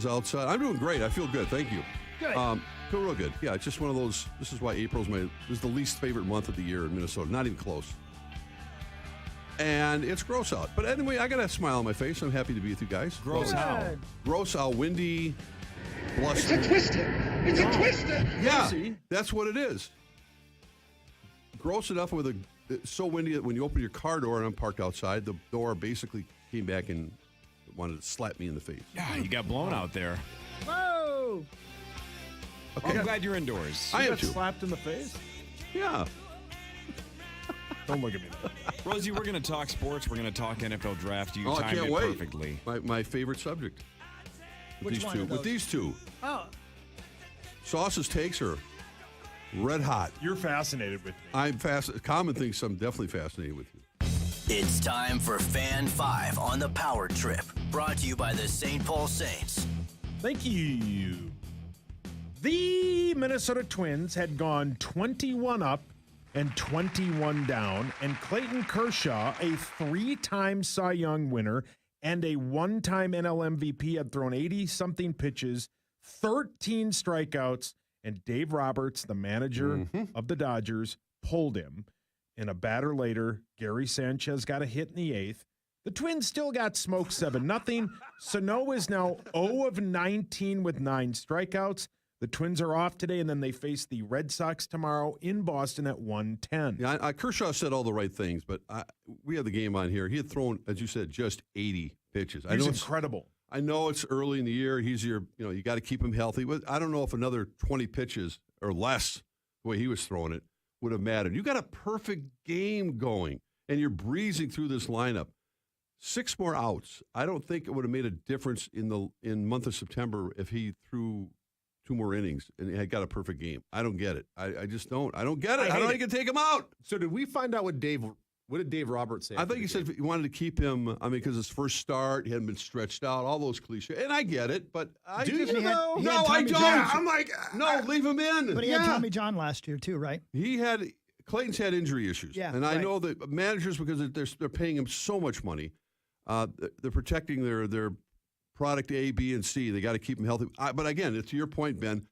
is outside. I'm doing great. I feel good. Thank you. Good. Feel real good. Yeah, it's just one of those. This is why April is the least favorite month of the year in Minnesota. Not even close. And it's gross out. But anyway, I got a smile on my face. I'm happy to be with you guys. Gross how? Gross out, windy, blustery. It's a twister. It's a twister. Yeah, that's what it is. Gross enough with it's so windy that when you open your car door and I'm parked outside, the door basically came back and wanted to slap me in the face. Yeah, you got blown out there. Whoa! Okay. I'm glad you're indoors. I am got too. slapped in the face? Yeah. Don't look at me. Rosie, we're going to talk sports. We're going to talk NFL draft. You I timed can't it wait. perfectly. My favorite subject. Which one of With those? these two. Oh, Sauce's takes are red hot. you're fascinated with me. I'm Common thinks I'm definitely fascinated with you. It's time for Fan 5 on the Power Trip. Brought to you by the St. Paul Saints. Thank you. The Minnesota Twins had gone 21 up and 21 down, and Clayton Kershaw, a 3-time Cy Young winner and a 1-time NL MVP, had thrown 80-something pitches, 13 strikeouts, and Dave Roberts, the manager of the Dodgers, pulled him. And a batter later, Gary Sanchez got a hit in the 8th. The Twins still got smoked 7-0. Sano is now 0 of 19 with 9 strikeouts. The Twins are off today, and then they face the Red Sox tomorrow in Boston at 1:10. Yeah, Kershaw said all the right things, but we had the game on here. He had thrown, as you said, just 80 pitches. He's incredible. I know it's early in the year. He's you got to keep him healthy. But I don't know if another 20 pitches or less, the way he was throwing it, would have mattered. You got a perfect game going, and you're breezing through this lineup. 6 more outs. I don't think it would have made a difference in month of September if he threw 2 more innings and had got a perfect game. I don't get it. I just don't. I don't get it. I don't think you can take him out. So did we find out what did Dave Roberts say? I think he said he wanted to keep him. I mean, because his first start, he hadn't been stretched out. All those cliches, and I get it. But I Do just, you know? No, I don't. I'm like, no, leave him in. But he had Tommy John last year too, right? Clayton's had injury issues. Yeah, and I know that managers, because they're paying him so much money, they're protecting their product A, B, and C. They got to keep him healthy. But again, to your point, Ben.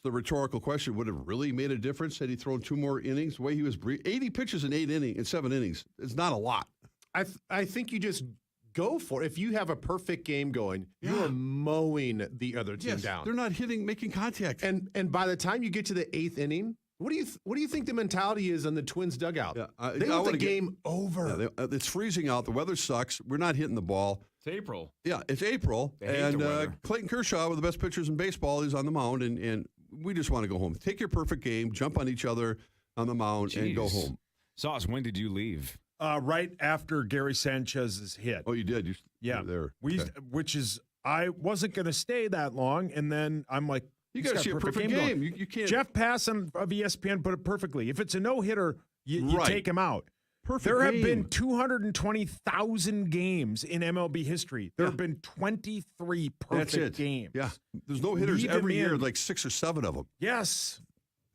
The rhetorical question, would it really made a difference had he thrown 2 more innings? The way he was 80 pitches in 7 innings. It's not a lot. I think you just go for it. If you have a perfect game going, you're mowing the other team down. They're not making contact. And by the time you get to the 8th inning, what do you think the mentality is on the Twins dugout? Yeah, they want the game over. Yeah, it's freezing out. The weather sucks. We're not hitting the ball. It's April. Yeah, it's April. They hate the weather. Clayton Kershaw, one of the best pitchers in baseball, is on the mound, and we just want to go home. Take your perfect game, jump on each other on the mound, and go home. Sauce, when did you leave? Right after Gary Sanchez's hit. Oh, you did? You were there. Which is, I wasn't going to stay that long, and then I'm like, you got to see a perfect game. You can't. Jeff Passan of ESPN put it perfectly. If it's a no-hitter, you take him out. Perfect There have game. been 220,000 games in MLB history. There have been 23 perfect games. Yeah, there's no hitters Leave every him year, in. like 6 or 7 of them. Yes.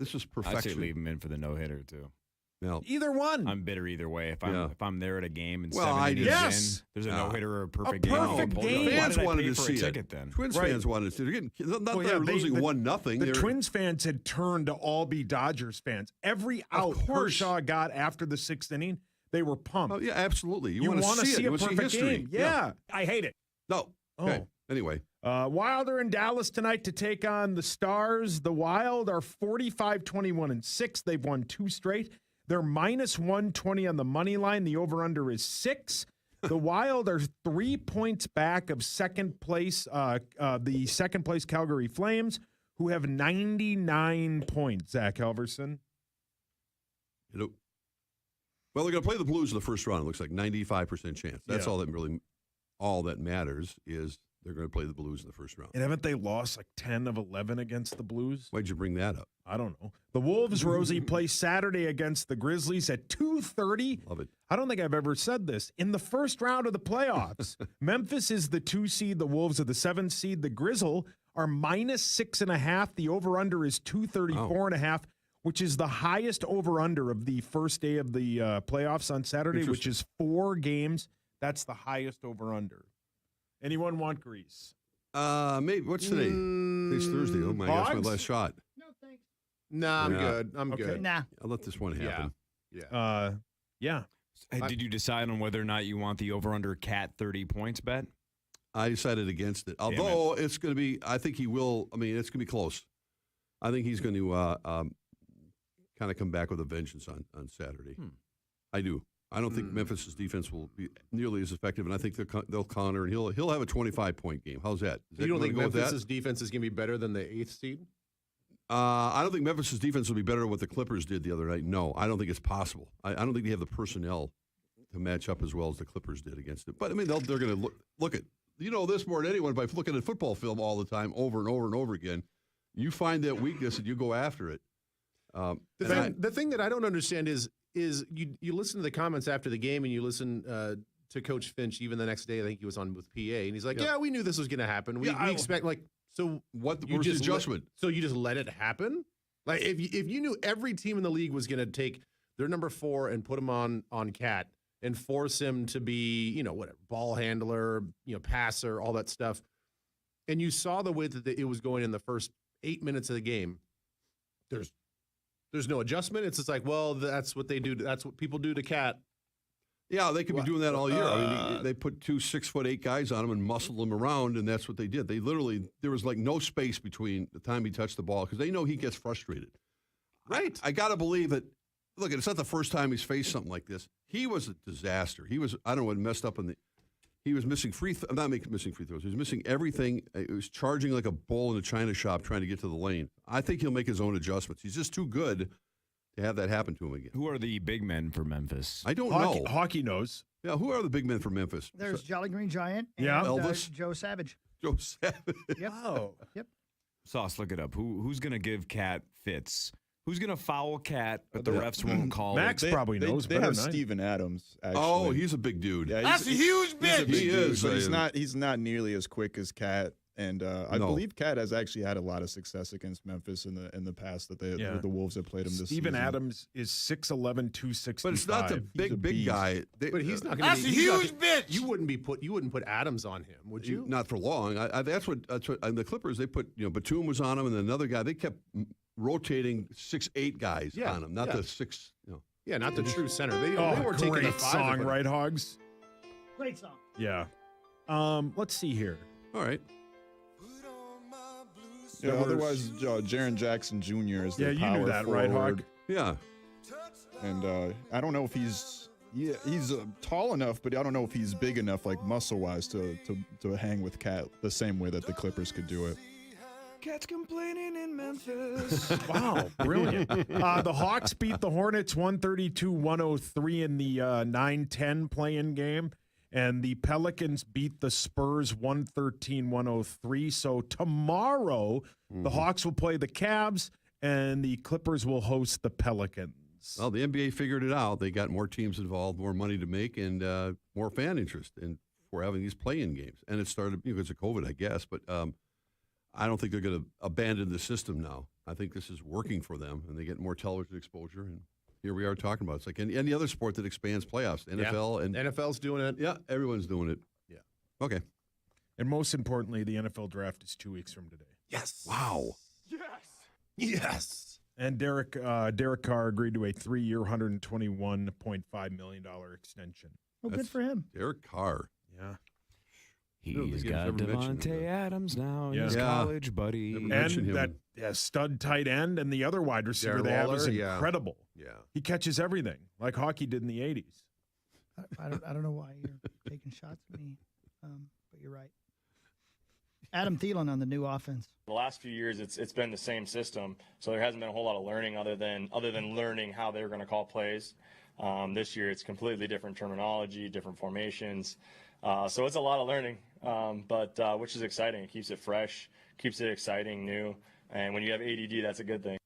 This is I'd perfection. say leave him in for the no-hitter, too. Now, Either one. I'm bitter either way. If I'm there at a game and Well, 7 I innings just- in, there's a no-hitter or a perfect game. perfect Why game. did fans I wanted pay to for see a it. ticket then? Twins fans wanted to see it. They're Well, losing the 1-0. The Twins fans had turned to all be Dodgers fans. Every out course. Kershaw got after the 6th inning, they were pumped. Oh, yeah, absolutely. You want want to see it. You a want to see perfect history. game. Yeah. I hate it. No. Okay. Oh. Anyway. Wilder in Dallas tonight to take on the Stars. The Wild are 45-21-6. They've won 2 straight. They're minus 120 on the money line. The over-under is 6. The Wild are 3 points back of second place, the second place Calgary Flames, who have 99 points, Zach Halverson. Well, they're going to play the Blues in the first round. It looks like 95% chance. That's all that matters is they're going to play the Blues in the first round. And haven't they lost like 10 of 11 against the Blues? Why'd you bring that up? I don't know. The Wolves, Rosie, play Saturday against the Grizzlies at 2:30. Love it. I don't think I've ever said this. In the first round of the playoffs, Memphis is the 2 seed. The Wolves are the 7 seed. The Grizzle are minus 6.5. The over-under is 234.5, which is the highest over-under of the first day of the playoffs on Saturday, which is 4 games. That's the highest over-under. Anyone want Greece? Maybe. What's today? Today's Thursday. Oh, my gosh, my Hogs? last shot. No thanks. Nah, I'm Yeah. good. I'm Okay. good. Nah. I'll let this one happen. Yeah. Yeah. Hey, did you decide on whether or not you want the over/under Cat 30 points bet? I decided against it. Although it's going to be, I think he will. I mean, it's going to be close. I think he's going to kind of come back with a vengeance on Saturday. I do. I don't think Memphis's defense will be nearly as effective, and I think they'll counter, and he'll have a 25-point game. How's that? You don't think go with that? Memphis's defense is going to be better than the 8th seed? I don't think Memphis's defense will be better than what the Clippers did the other night. No, I don't think it's possible. I don't think they have the personnel to match up as well as the Clippers did against it. But, I mean, they're going to look at, this more than anyone by looking at football film all the time over and over and over again. You find that weakness and you go after it. The thing that I don't understand is you listen to the comments after the game and you listen to Coach Finch even the next day. I think he was on with PA and he's like, "Yeah, we knew this was going to happen. We expect so what you was just the adjustment? So you just let it happen? Like if you knew every team in the league was going to take their number 4 and put him on Cat and force him to be whatever ball handler, passer, all that stuff, and you saw the way that it was going in the first 8 minutes of the game. There's no adjustment. It's just like, well, that's what they do. That's what people do to Cat. Yeah, they could be doing that all year. I mean, they put 2 6'8" guys on him and muscled him around, and that's what they did. They literally, there was like no space between the time he touched the ball because they know he gets frustrated. Right. I got to believe that. Look, it's not the first time he's faced something like this. He was a disaster. He was, I don't know what messed up he was missing missing free throws. He was missing everything. He was charging like a bull in a china shop trying to get to the lane. I think he'll make his own adjustments. He's just too good to have that happen to him again. Who are the big men for Memphis? I don't know. Hockey knows. Yeah, who are the big men for Memphis? There's Jolly Green Giant and Yeah. Elvis? Joe Savage. Joe Savage. Yep. Oh. Yep. Sauce, look it up. Who's going to give Cat fits? Who's going to foul Cat, but the refs won't call Max it? probably knows They better have than I do. Steven Adams. Actually. Oh, he's a big dude. Yeah, That's a huge He's a bitch. big He dude, is, but he's not nearly as quick as Cat. And I No. believe Cat has actually had a lot of success against Memphis in the past that the Wolves have played him this Steven season. Adams is 6'11", 265. But it's not the He's a big beast. guy. But he's not going to That's be. a he's not huge gonna- bitch. You wouldn't put Adams on him, would you? Not for long. That's what. And the Clippers, they put Batum was on him, and another guy. They kept rotating 6'8" guys on him, not the 6. Yeah, not the true center. They Oh, were taking great the 5. song, right, Hogs? Great song. Yeah. Let's see here. All right. Yeah, otherwise, Jaren Jackson Jr. is the You power knew that, forward. right, Hog? Yeah. And I don't know if he's tall enough, but I don't know if he's big enough, like muscle-wise, to hang with Cat the same way that the Clippers could do it. Cat's complaining in Memphis. Wow, brilliant. The Hawks beat the Hornets 132-103 in the 9-10 play-in game, and the Pelicans beat the Spurs 113-103. So tomorrow, the Hawks will play the Cavs, and the Clippers will host the Pelicans. Well, the NBA figured it out. They got more teams involved, more money to make, and more fan interest for having these play-in games. And it started because of COVID, I guess, but I don't think they're going to abandon the system now. I think this is working for them, and they get more television exposure. And here we are talking about it. It's like any other sport that expands playoffs. NFL and NFL's doing it. Yeah, everyone's doing it. Yeah. Okay. And most importantly, the NFL draft is 2 weeks from today. Yes. Wow. Yes. And Derek Carr agreed to a 3-year, $121.5 million extension. Well, good That's for him. Derek Carr. Yeah. He's Yeah, got never mentioned Devontae him. Adams now, Yeah. his Yeah. college buddy. Never mentioned And him. that stud tight end and the other wide receiver Darren they have is Waller, yeah. incredible. Yeah. He catches everything, like hockey did in the 80s. I don't know why you're taking shots at me, but you're right. Adam Thielen on the new offense. The last few years, it's been the same system, so there hasn't been a whole lot of learning other than learning how they were going to call plays. This year, it's completely different terminology, different formations, so it's a lot of learning, but which is exciting. It keeps it fresh, keeps it exciting, new, and when you have ADD, that's a good thing.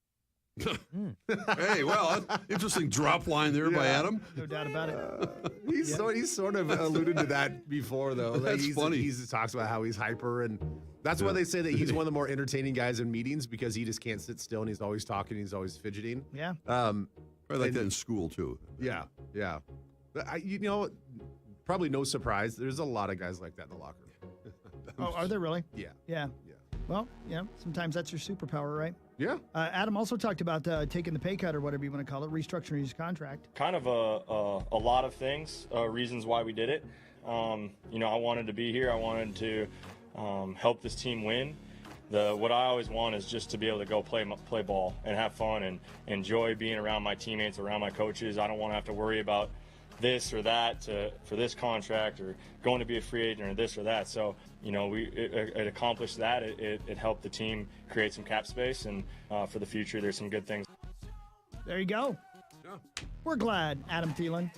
Hey, well, interesting drop line there by Adam. No doubt about it. He's sort of alluded to that before, though. Like, That's funny. He talks about how he's hyper, and that's why they say that he's one of the more entertaining guys in meetings because he just can't sit still and he's always talking, he's always fidgeting. Yeah. Probably like that in school, too. Yeah. But probably no surprise. There's a lot of guys like that in the locker room. Oh, are there really? Yeah. Yeah. Yeah. Well, sometimes that's your superpower, right? Yeah. Adam also talked about taking the pay cut or whatever you want to call it, restructuring his contract. Kind of a lot of things, reasons why we did it. I wanted to be here. I wanted to help this team win. What I always want is just to be able to go play ball and have fun and enjoy being around my teammates, around my coaches. I don't want to have to worry about this or that for this contract or going to be a free agent or this or that. So, it accomplished that. It helped the team create some cap space, and for the future, there's some good things. There you go. Yeah. We're glad, Adam Thielen.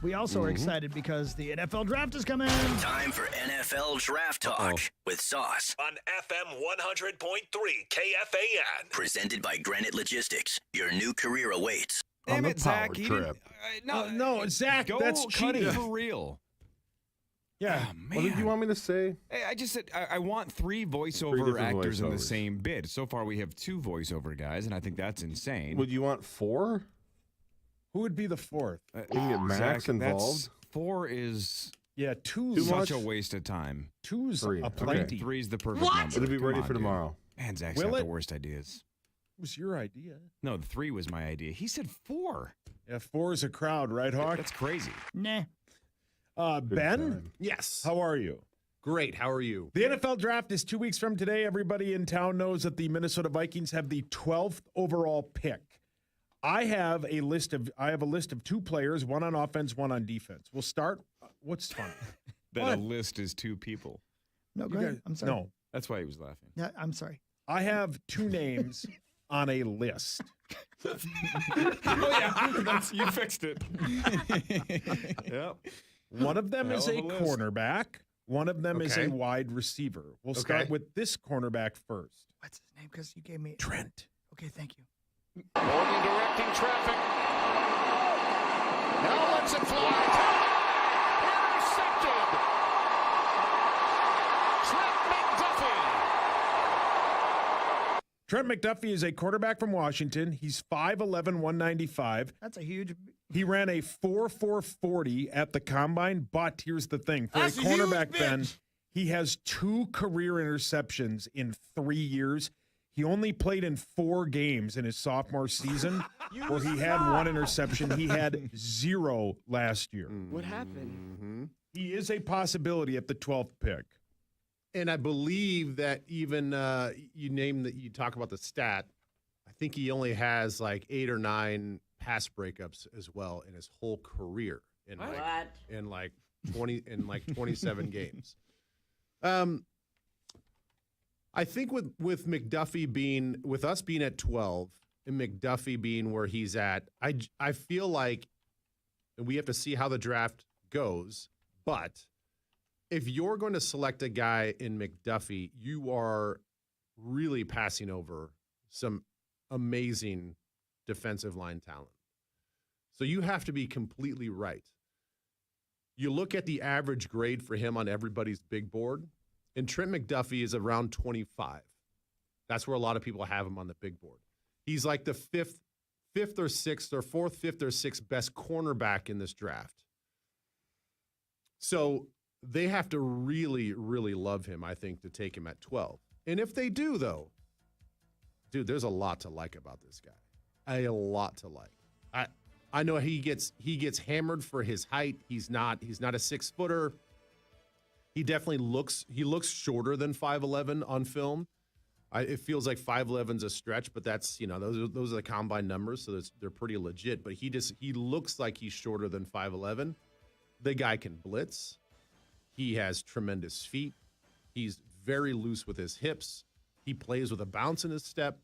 We also are excited because the NFL draft is coming. Time for NFL Draft Talk with Sauce. On FM 100.3 KFAN. Presented by Granite Logistics. Your new career awaits. Damn On the it, Zach. power you trip. didn't- No, Zach, go that's cut it cheating. for real. Yeah. Oh, What did you man. want me to say? Hey, I just said I want three voiceover different actors in the voiceovers. same bid. So far, we have 2 voiceover guys, and I think that's insane. Would you want 4? Who would be the fourth? We can get Max involved. 4 is Yeah, two's such a waste of time. Two's 3. a Okay. plenty. 3's the perfect number. It'll be Come ready on, for dude. tomorrow. Man, Zach's Will got it? the worst ideas. It was your idea. No, the 3 was my idea. He said 4. Yeah, 4 is a crowd, right, Hawk? That's crazy. Nah. Ben, time. Yes. how are you? Great. How are you? The NFL draft is 2 weeks from today. Everybody in town knows that the Minnesota Vikings have the 12th overall pick. I have a list of 2 players, one on offense, one on defense. We'll start. What's funny? That What? a list is 2 people. No, go You ahead. guys- I'm sorry. No, That's why he was laughing. Yeah, I'm sorry. I have 2 names on a list. Oh, yeah. You fixed it. Yep. One of them is Hell a of a list. cornerback. One of them is Okay. a wide receiver. We'll start Okay. with this cornerback first. What's his name? Because you gave me. Trent. Okay, thank you. Morgan directing traffic. Now lets it fly. Intercepted. Trent McDuffie is a quarterback from Washington. He's 5'11", 195. That's a huge. He ran a 4.440 at the combine, but here's the thing. For a cornerback, Ben, he has 2 career interceptions in 3 years. He only played in 4 games in his sophomore season where he had 1 interception. He had 0 last year. What happened? He is a possibility at the 12th pick. And I believe that even you talk about the stat. I think he only has like 8 or 9 pass breakups as well in his whole career in like 27 games. I think with McDuffie being with us being at 12 and McDuffie being where he's at, I feel like we have to see how the draft goes, but if you're going to select a guy in McDuffie, you are really passing over some amazing defensive line talent. So you have to be completely right. You look at the average grade for him on everybody's big board, and Trent McDuffie is around 25. That's where a lot of people have him on the big board. He's like the fifth or sixth or fourth, fifth or sixth best cornerback in this draft. So they have to really, really love him, I think, to take him at 12. And if they do, though, dude, there's a lot to like about this guy. A lot to like. I know he gets hammered for his height. He's not a 6-footer. He definitely looks shorter than 5'11" on film. It feels like 5'11's a stretch, but that's, those are the combine numbers, so they're pretty legit. But he looks like he's shorter than 5'11. The guy can blitz. He has tremendous feet. He's very loose with his hips. He plays with a bounce in his step.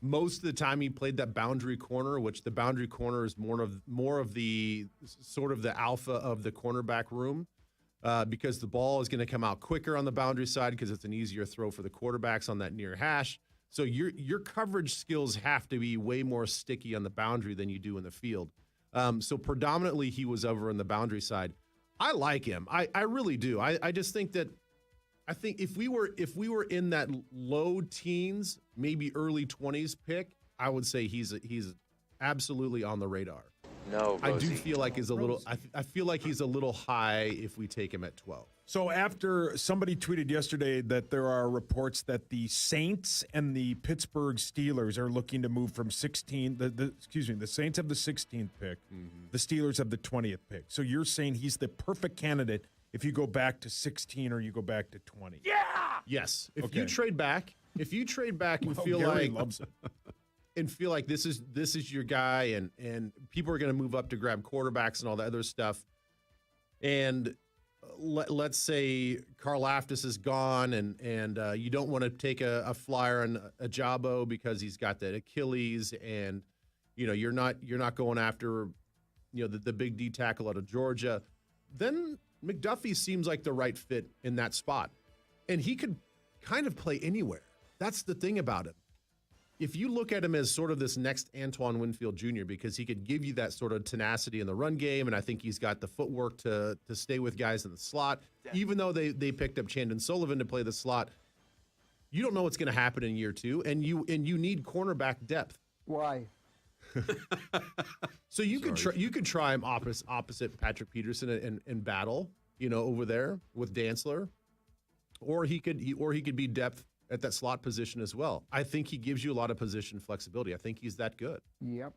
Most of the time he played that boundary corner, which the boundary corner is more of the sort of the alpha of the cornerback room, because the ball is going to come out quicker on the boundary side because it's an easier throw for the quarterbacks on that near hash. So your coverage skills have to be way more sticky on the boundary than you do in the field. So predominantly he was over on the boundary side. I like him. I really do. I just think that if we were in that low teens, maybe early 20s pick, I would say he's absolutely on the radar. No, I do Rosie. feel like is a little. I feel like he's a little high if we take him at 12. So after somebody tweeted yesterday that there are reports that the Saints and the Pittsburgh Steelers are looking to move from 16. The Saints have the 16th pick. The Steelers have the 20th pick. So you're saying he's the perfect candidate if you go back to 16 or you go back to 20. Yeah! Yes. If Okay. you trade back and feel Gary like loves it. and feel like this is your guy, and people are going to move up to grab quarterbacks and all that other stuff, and let's say Karlaftis is gone, and you don't want to take a flyer on a Jabo because he's got that Achilles, and you're not going after the big D tackle out of Georgia, then McDuffie seems like the right fit in that spot, and he could kind of play anywhere. That's the thing about him. If you look at him as sort of this next Antoine Winfield Jr., because he could give you that sort of tenacity in the run game, and I think he's got the footwork to stay with guys in the slot. Even though they picked up Chandon Sullivan to play the slot, you don't know what's going to happen in year two, and you need cornerback depth. Why? So you could try him opposite Patrick Peterson and battle, over there with Dantzler, or he could be depth at that slot position as well. I think he gives you a lot of position flexibility. I think he's that good. Yep.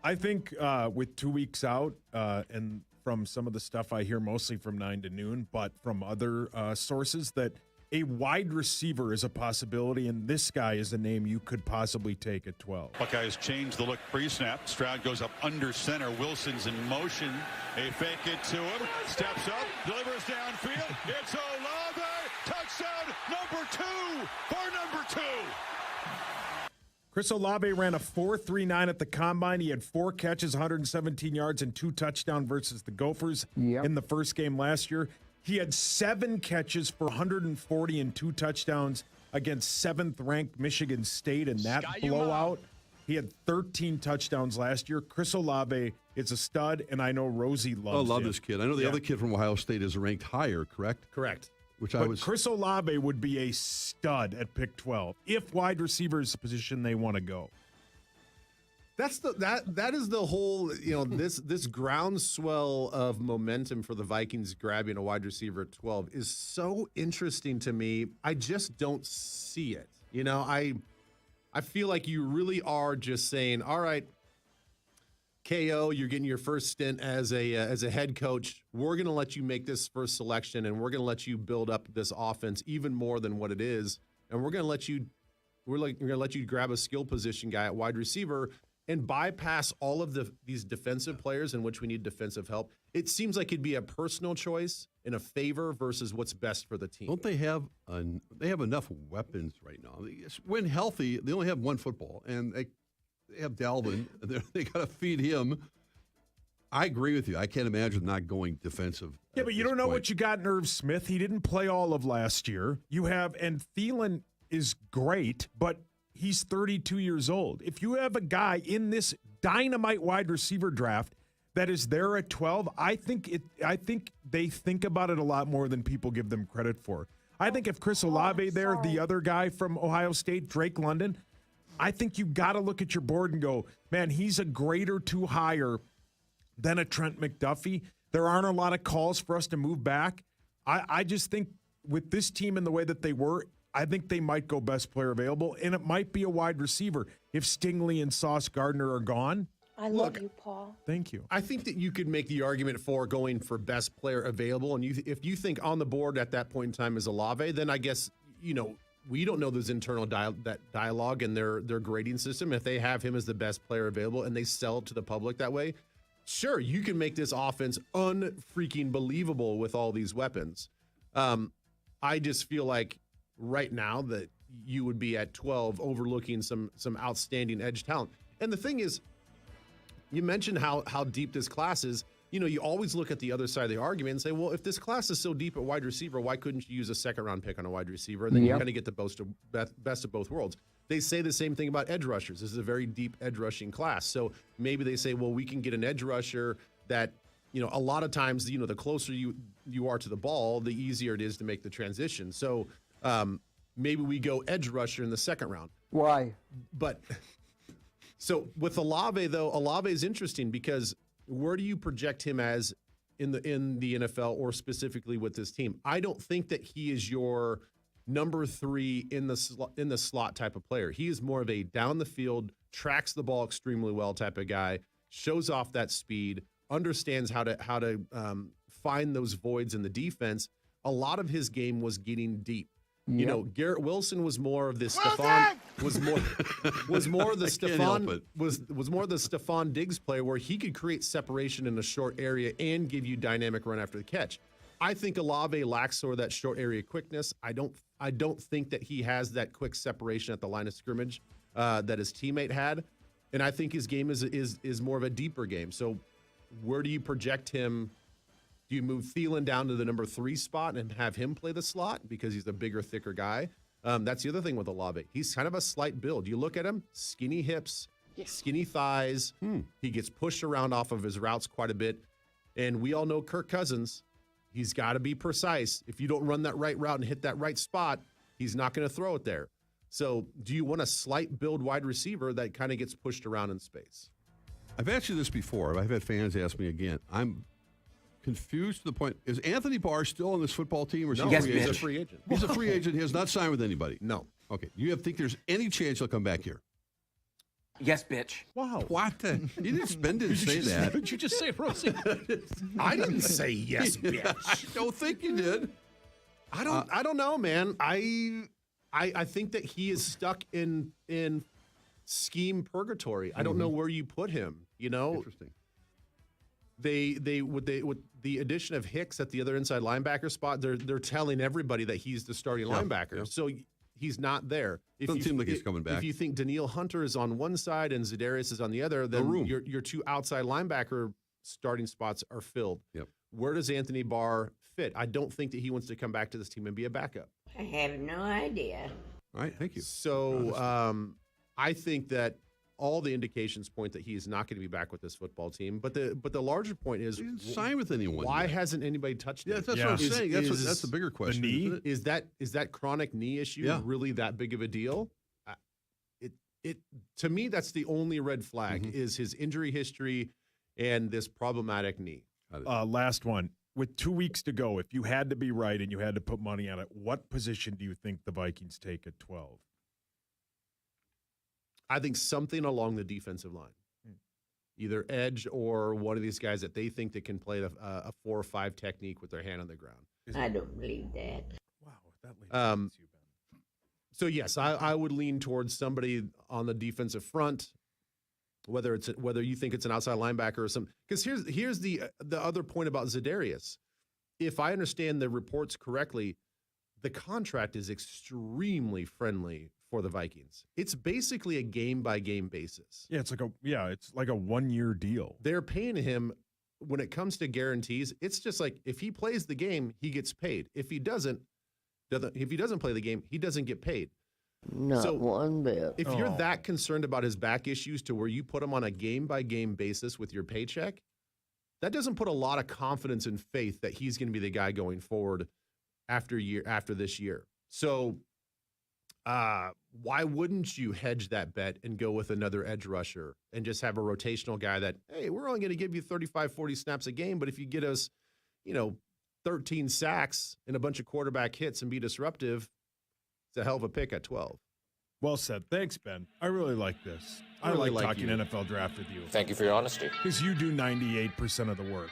I think with 2 weeks out, and from some of the stuff I hear mostly from 9 to noon, but from other sources, that a wide receiver is a possibility, and this guy is a name you could possibly take at 12. Buckeyes change the look pre-snap. Stroud goes up under center. Wilson's in motion. A fake it to him. Steps up. Delivers downfield. It's Olave. Touchdown number 2 for number 2. Chris Olave ran a 4.39 at the combine. He had 4 catches, 117 yards, and 2 touchdowns versus the Gophers in the first game last year. He had 7 catches for 140 and 2 touchdowns against 7th-ranked Michigan State in that blowout. He had 13 touchdowns last year. Chris Olave is a stud, and I know Rosie loves him. I love this kid. I know the other kid from Ohio State is ranked higher, correct? Correct. Chris Olave would be a stud at pick 12 if wide receiver is the position they want to go. That is the whole, this groundswell of momentum for the Vikings grabbing a wide receiver at 12 is so interesting to me. I just don't see it. I feel like you really are just saying, all right, KO, you're getting your first stint as a head coach. We're going to let you make this first selection, and we're going to let you build up this offense even more than what it is. And we're going to let you grab a skill position guy at wide receiver and bypass all of these defensive players in which we need defensive help. It seems like it'd be a personal choice and a favor versus what's best for the team. Don't they have they have enough weapons right now? When healthy, they only have one football, and they have Dalvin. They got to feed him. I agree with you. I can't imagine not going defensive. Yeah, but you don't know what you got in Irv Smith. He didn't play all of last year. And Thielen is great, but he's 32 years old. If you have a guy in this dynamite wide receiver draft that is there at 12, I think they think about it a lot more than people give them credit for. I think if Chris Olave the other guy from Ohio State, Drake London, I think you got to look at your board and go, man, he's a grade or 2 higher than a Trent McDuffie. There aren't a lot of calls for us to move back. I just think with this team and the way that they were, I think they might go best player available, and it might be a wide receiver if Stingley and Sauce Gardner are gone. I love you, Paul. Thank you. I think that you could make the argument for going for best player available, and if you think on the board at that point in time is Olave, then I guess, we don't know those internal dialogue and their grading system. If they have him as the best player available and they sell it to the public that way, sure, you can make this offense unfreaking believable with all these weapons. I just feel like right now that you would be at 12 overlooking some outstanding edge talent. And the thing is, you mentioned how deep this class is. You always look at the other side of the argument and say, well, if this class is so deep at wide receiver, why couldn't you use a second-round pick on a wide receiver? And then you kind of get the best of both worlds. They say the same thing about edge rushers. This is a very deep edge rushing class. So maybe they say, well, we can get an edge rusher that, a lot of times, the closer you are to the ball, the easier it is to make the transition. So maybe we go edge rusher in the second round. Why? But so with Olave, though, Olave is interesting because where do you project him as in the NFL or specifically with this team? I don't think that he is your number 3 in the slot type of player. He is more of a down the field, tracks the ball extremely well type of guy, shows off that speed, understands how to find those voids in the defense. A lot of his game was getting deep. You know, Garrett Wilson was more of this was more of the Stephon Diggs player where he could create separation in a short area and give you dynamic run after the catch. I think Olave lacks sort of that short area quickness. I don't think that he has that quick separation at the line of scrimmage that his teammate had, and I think his game is more of a deeper game. So, where do you project him? Do you move Thielen down to the number 3 spot and have him play the slot because he's a bigger, thicker guy? That's the other thing with Olave. He's kind of a slight build. You look at him, skinny hips, skinny thighs. He gets pushed around off of his routes quite a bit. And we all know Kirk Cousins. He's got to be precise. If you don't run that right route and hit that right spot, he's not going to throw it there. So do you want a slight build wide receiver that kind of gets pushed around in space? I've asked you this before. I've had fans ask me again. I'm confused to the point. Is Anthony Barr still on this football team? Or is he he's a free agent. He's a free agent. He has not signed with anybody. No. Okay. You think there's any chance he'll come back here? Yes, bitch. Wow. What? You didn't say that. Did you just say Rosen? I didn't say yes, bitch. I don't think you did. I don't know, man. I think that he is stuck in scheme purgatory. I don't know where you put him. You know, Interesting. They with the addition of Hicks at the other inside linebacker spot, they're telling everybody that he's the starting linebacker. Yeah. So he's not there. Doesn't seem like he's coming back. If you think Daniil Hunter is on one side and Za'Darius is on the other, then your 2 outside linebacker starting spots are filled. Yep. Where does Anthony Barr fit? I don't think that he wants to come back to this team and be a backup. I have no idea. All right, thank you. So I think that all the indications point that he is not going to be back with this football team. But the larger point is, he didn't sign with anyone. Why yet. hasn't anybody touched him? Yeah, that's what I'm saying. That's the bigger question. The knee? Isn't it? Is that chronic knee issue really that big of a deal? It to me, that's the only red flag is his injury history and this problematic knee. Last one. With 2 weeks to go, if you had to be right and you had to put money on it, what position do you think the Vikings take at 12? I think something along the defensive line, either edge or one of these guys that they think that can play a 4 or 5 technique with their hand on the ground. I don't believe that. Wow, that leads you, Ben. So yes, I would lean towards somebody on the defensive front, whether you think it's an outside linebacker or something. Because here's the other point about Za'Darius. If I understand the reports correctly, the contract is extremely friendly for the Vikings. It's basically a game-by-game basis. Yeah, it's like a 1-year deal. They're paying him when it comes to guarantees. It's just like if he plays the game, he gets paid. If he doesn't play the game, he doesn't get paid. Not one bit. If you're that concerned about his back issues to where you put him on a game-by-game basis with your paycheck, that doesn't put a lot of confidence and faith that he's going to be the guy going forward after this year. So why wouldn't you hedge that bet and go with another edge rusher and just have a rotational guy that, hey, we're only going to give you 35, 40 snaps a game, but if you get us, 13 sacks and a bunch of quarterback hits and be disruptive, it's a hell of a pick at 12. Well said. Thanks, Ben. I really like this. I really like talking NFL draft with you. Thank you for your honesty. Because you do 98% of the work.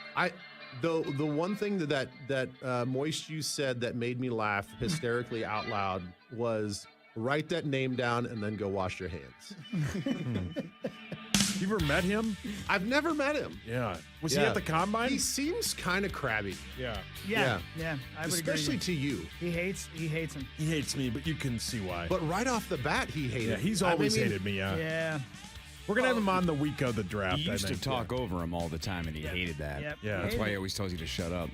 The one thing that Moist you said that made me laugh hysterically out loud was write that name down and then go wash your hands. You ever met him? I've never met him. Yeah. Was he at the combine? He seems kind of crabby. Yeah. Yeah. I would Especially agree. to you. He hates him. He hates me, but you can see why. But right off the bat, he hated me. Yeah, he's always hated me, yeah. Yeah. We're going to have him on the week of the draft. He used to talk over him all the time, and he hated that. Yep. Yeah. That's why he always tells you to shut up.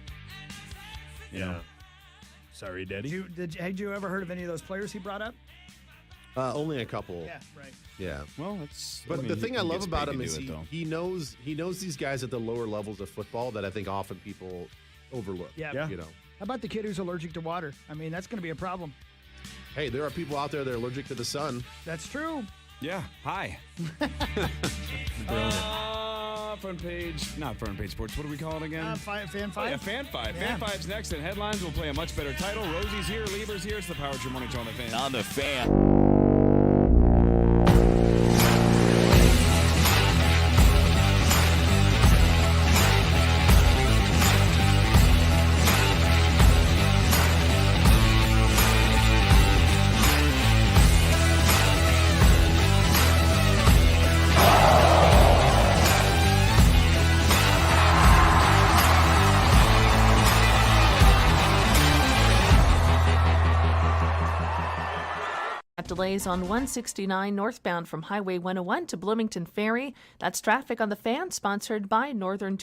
You know? Sorry, Daddy. Had you ever heard of any of those players he brought up? Only a couple. Yeah, right. Yeah. Well, that's. But the thing I love gets about paid him to is do it, he knows these guys at the lower levels of football that I think often people overlook. Yeah. Yeah. You know. How about the kid who's allergic to water? I mean, that's going to be a problem. Hey, there are people out there that are allergic to the sun. That's true. Yeah. Hi. Brilliant. Front Page, not Front Page Sports. What do we call it again? Fan 5. Oh, yeah, Fan 5. Yeah. Fan 5's next, and headlines will play a much better title. Rosie's here, Lieber's here. It's the Power Trip Morning Show on the Fan. On the Fan. Delays on 169 northbound from Highway 101 to Bloomington Ferry. That's traffic on the Fan, sponsored by Northern